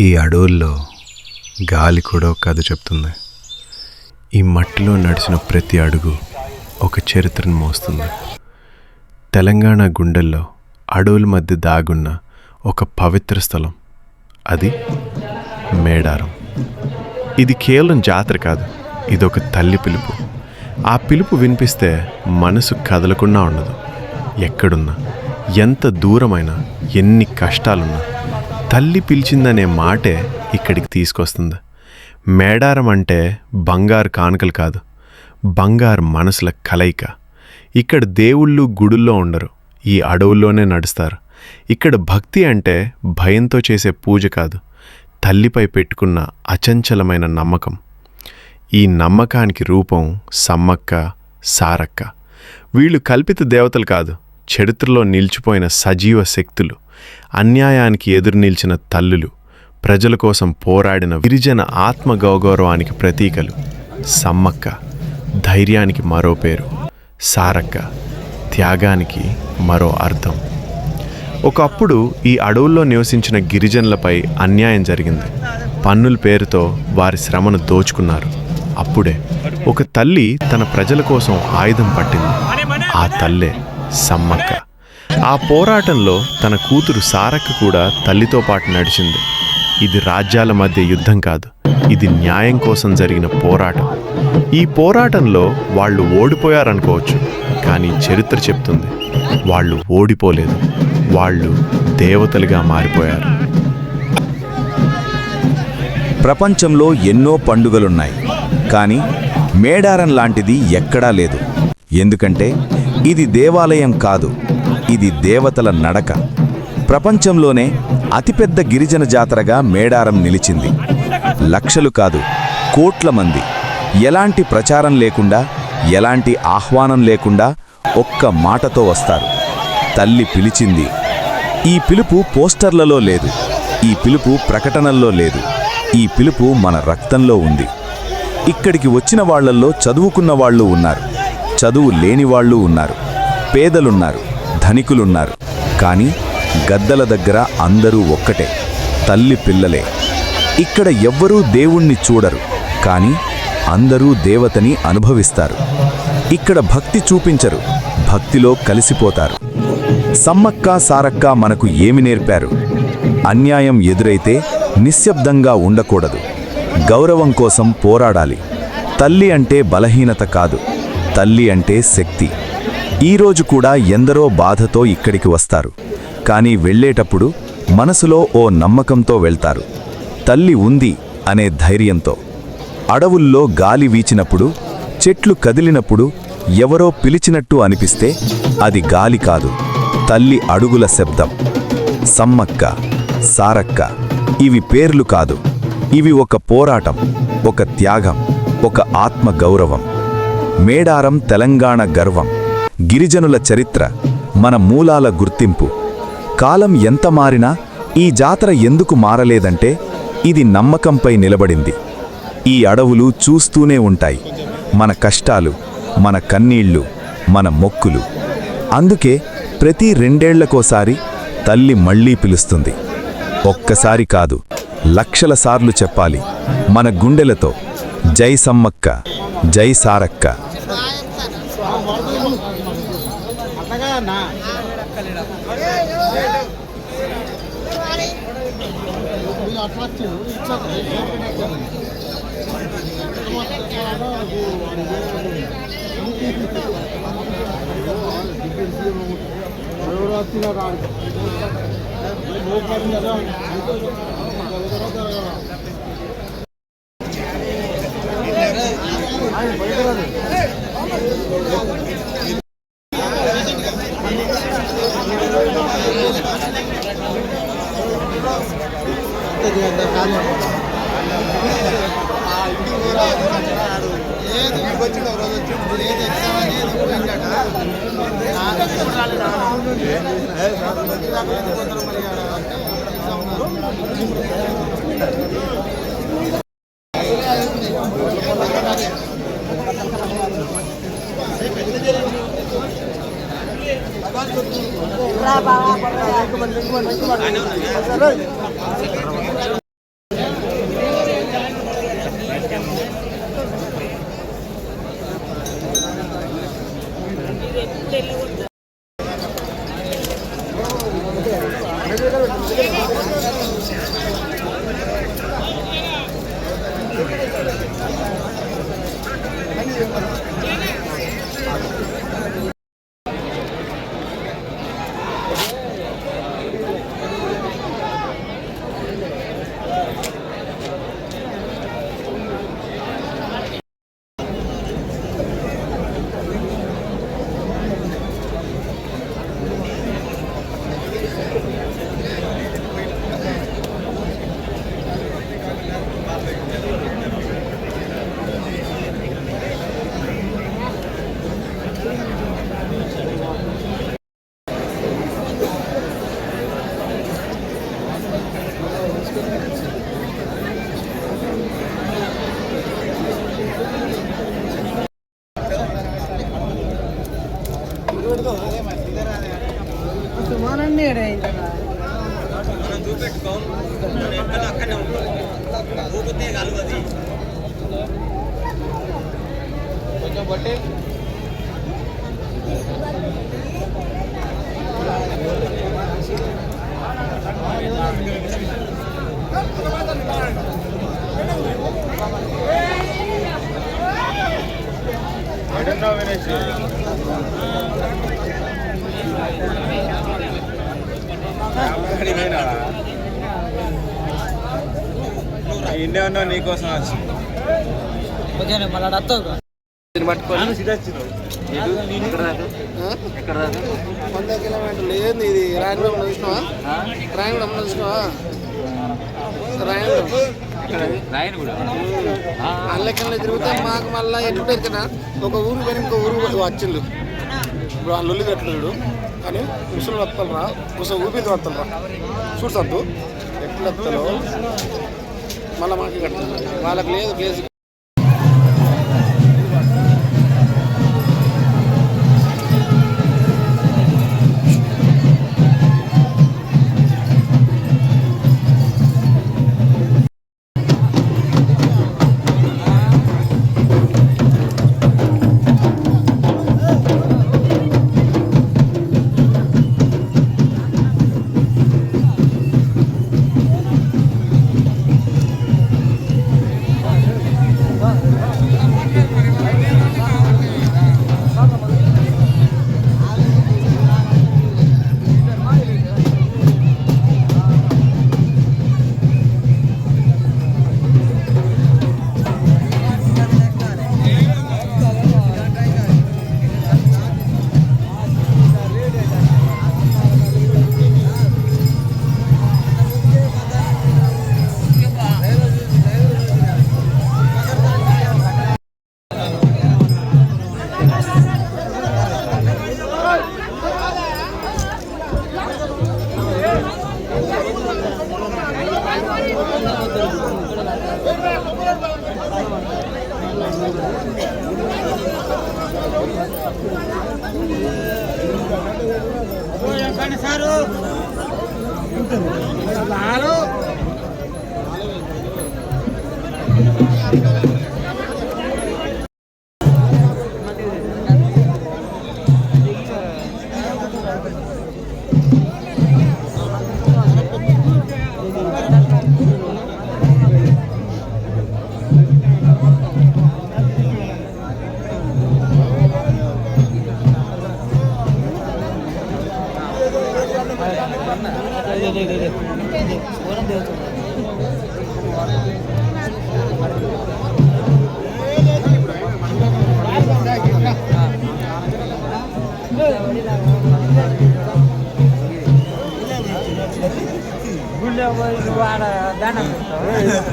ఈ అడవుల్లో గాలి కూడా ఒక కథ చెప్తుంది. ఈ మట్టిలో నడిచిన ప్రతి అడుగు ఒక చరిత్రను మోస్తుంది. తెలంగాణ గుండెల్లో అడవుల మధ్య దాగున్న ఒక పవిత్ర స్థలం, అది మేడారం. ఇది కేవలం జాతర కాదు, ఇదొక తల్లి పిలుపు. ఆ పిలుపు వినిపిస్తే మనసు కదలకుండా ఉండదు. ఎక్కడున్నా, ఎంత దూరమైనా, ఎన్ని కష్టాలున్నా తల్లి పిలిచిందనే మాటే ఇక్కడికి తీసుకొస్తుంది. మేడారం అంటే బంగారు కానుకలు కాదు, బంగారు మనసుల కలయిక. ఇక్కడ దేవుళ్ళు గుడుల్లో ఉండరు, ఈ అడవుల్లోనే నడుస్తారు. ఇక్కడ భక్తి అంటే భయంతో చేసే పూజ కాదు, తల్లిపై పెట్టుకున్న అచంచలమైన నమ్మకం. ఈ నమ్మకానికి రూపం సమ్మక్క, సారక్క. వీళ్ళు కల్పిత దేవతలు కాదు, చరిత్రలో నిలిచిపోయిన సజీవ శక్తులు. అన్యాయానికి ఎదురు నిలిచిన తల్లులు, ప్రజల కోసం పోరాడిన గిరిజన ఆత్మగౌరవానికి ప్రతీకలు. సమ్మక్క ధైర్యానికి మరో పేరు, సారక్క త్యాగానికి మరో అర్థం. ఒకప్పుడు ఈ అడవుల్లో నివసించిన గిరిజనులపై అన్యాయం జరిగింది. పన్నుల పేరుతో వారి శ్రమను దోచుకున్నారు. అప్పుడే ఒక తల్లి తన ప్రజల కోసం ఆయుధం పట్టింది. ఆ తల్లే సమ్మక్క. ఆ పోరాటంలో తన కూతురు సారక్క కూడా తల్లితో పాటు నడిచింది. ఇది రాజ్యాల మధ్య యుద్ధం కాదు, ఇది న్యాయం కోసం జరిగిన పోరాటం. ఈ పోరాటంలో వాళ్ళు ఓడిపోయారనుకోవచ్చు, కానీ చరిత్ర చెప్తుంది వాళ్ళు ఓడిపోలేదు, వాళ్ళు దేవతలుగా మారిపోయారు. ప్రపంచంలో ఎన్నో పండుగలున్నాయి, కానీ మేడారం లాంటిది ఎక్కడా లేదు. ఎందుకంటే ఇది దేవాలయం కాదు, ఇది దేవతల నడక. ప్రపంచంలోనే అతిపెద్ద గిరిజన జాతరగా మేడారం నిలిచింది. లక్షలు కాదు, కోట్ల మంది ఎలాంటి ప్రచారం లేకుండా, ఎలాంటి ఆహ్వానం లేకుండా ఒక్క మాటతో వస్తారు. తల్లి పిలిచింది. ఈ పిలుపు పోస్టర్లలో లేదు, ఈ పిలుపు ప్రకటనల్లో లేదు, ఈ పిలుపు మన రక్తంలో ఉంది. ఇక్కడికి వచ్చిన వాళ్లల్లో చదువుకున్న వాళ్ళు ఉన్నారు, చదువు లేని వాళ్ళు ఉన్నారు, పేదలున్నారు, ధనికులున్నారు. కానీ గద్దల దగ్గర అందరూ ఒక్కటే, తల్లి పిల్లలే. ఇక్కడ ఎవ్వరూ దేవుణ్ణి చూడరు, కానీ అందరూ దేవతని అనుభవిస్తారు. ఇక్కడ భక్తి చూపించరు, భక్తిలో కలిసిపోతారు. సమ్మక్క సారక్క మనకు ఏమి నేర్పారు? అన్యాయం ఎదురైతే నిశ్శబ్దంగా ఉండకూడదు, గౌరవం కోసం పోరాడాలి. తల్లి అంటే బలహీనత కాదు, తల్లి అంటే శక్తి. ఈరోజు కూడా ఎందరో బాధతో ఇక్కడికి వస్తారు, కానీ వెళ్ళేటప్పుడు మనసులో ఓ నమ్మకంతో వెళ్తారు. తల్లి ఉంది అనే ధైర్యంతో. అడవుల్లో గాలి వీచినప్పుడు, చెట్లు కదిలినప్పుడు ఎవరో పిలిచినట్టు అనిపిస్తే అది గాలి కాదు, తల్లి అడుగుల శబ్దం. సమ్మక్క, సారక్క ఇవి పేర్లు కాదు, ఇవి ఒక పోరాటం, ఒక త్యాగం, ఒక ఆత్మ గౌరవం. మేడారం తెలంగాణ గర్వం, గిరిజనుల చరిత్ర, మన మూలాల గుర్తింపు. కాలం ఎంత మారినా ఈ జాతర ఎందుకు మారలేదంటే ఇది నమ్మకంపై నిలబడింది. ఈ అడవులు చూస్తూనే ఉంటాయి, మన కష్టాలు, మన కన్నీళ్లు, మన మొక్కులు. అందుకే ప్రతి 2 ఏళ్లకోసారి తల్లి మళ్లీ పిలుస్తుంది. ఒక్కసారి కాదు, లక్షల సార్లు చెప్పాలి మన గుండెలతో, జై సమ్మక్క, జై సారక్క. Berapa? ఇండియా ఉన్నా నీకోసం వచ్చి మళ్ళీ అత్తవు ఎక్కడ 100 కిలోమీటర్లు ఏంది ఇది రాయగూడెం చూసినావా రాయగూడెం చూసినావా రాయగూడెం అల్లెక్కల్లో తిరిగితే మాకు మళ్ళీ ఎట్లుంటుంది కదా ఒక ఊరు కానీ ఇంకో ఊరు వచ్చిండు ఇప్పుడు ఆ లొల్లి కట్టలేడు కానీ మిషన్లు వస్తారా ఒకసారి ఊపిరి వస్తారా చూడసద్దు ఎట్లా వస్తారో మళ్ళీ మాకు కట్టుతుంది వాళ్ళకి లేదు ప్లేస్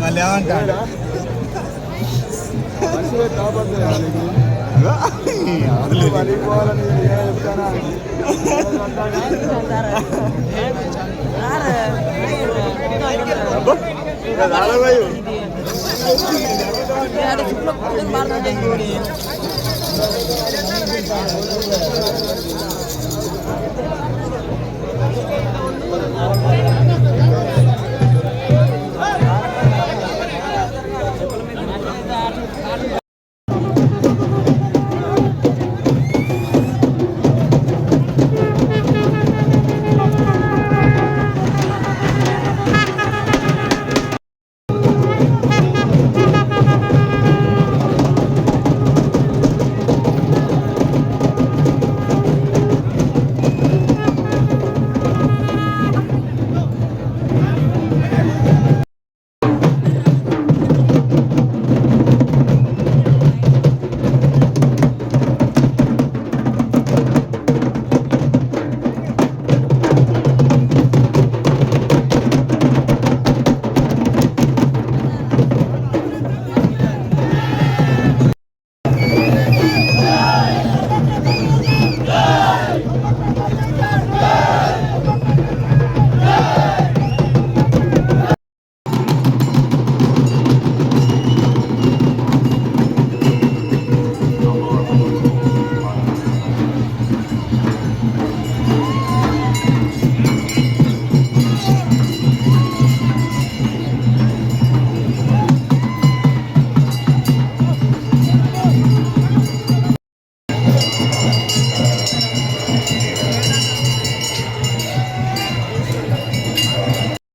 మళ్ళీ ఏమంటాడు Thank you.